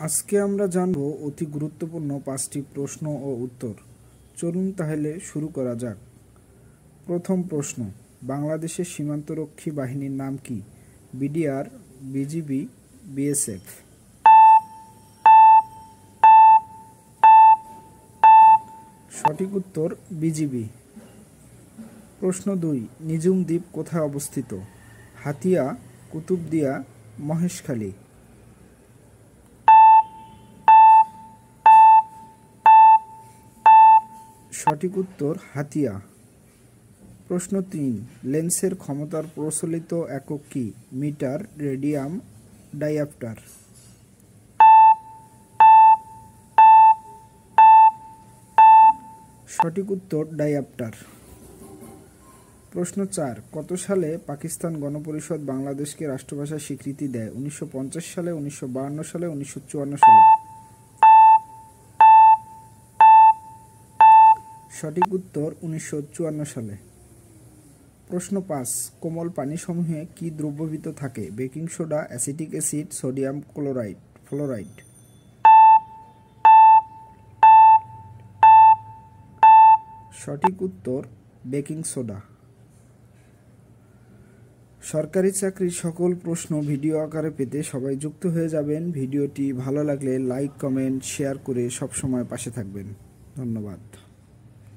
আজকে আমরা জানব অতি গুরুত্বপূর্ণ 5টি প্রশ্ন ও উত্তর। চলুন তাহলে শুরু করা যাক। প্রথম প্রশ্ন, বাংলাদেশের সীমান্তরক্ষী বাহিনীর নাম কি? BDR, BGB, BSF. সঠিক উত্তর বিজিবি। প্রশ্ন 2, নিঝুম দ্বীপ কোথায় অবস্থিত? হাতিয়া, কুতুবদিয়া, মহেশখালী। সঠিক উত্তর হাতিয়া। প্রশ্ন 3, লেন্সের ক্ষমতার প্রচলিত একক কি? Metre, radium, diopter. সঠিক উত্তর ডায়াপ্টার। প্রশ্ন 4, কত সালে পাকিস্তান গণপরিষদ বাংলাদেশকে রাষ্ট্রভাষার স্বীকৃতি দেয়? 1950 সালে, 1952 সালে, 1954 সালে। সঠিক উত্তর 1954 সালে। প্রশ্ন 5, কোমল পানিসমূহে কি দ্রবীভূত থাকে? Baking soda, acetic acid, sodium chloride, fluoride. সঠিক উত্তর বেকিং সোডা। সরকারি চাকরির সকল প্রশ্ন ভিডিও আকারে পেতে সবাই যুক্ত হয়ে যাবেন। ভিডিওটি ভালো লাগলে লাইক, কমেন্ট, শেয়ার করে সবসময় পাশে থাকবেন। ধন্যবাদ।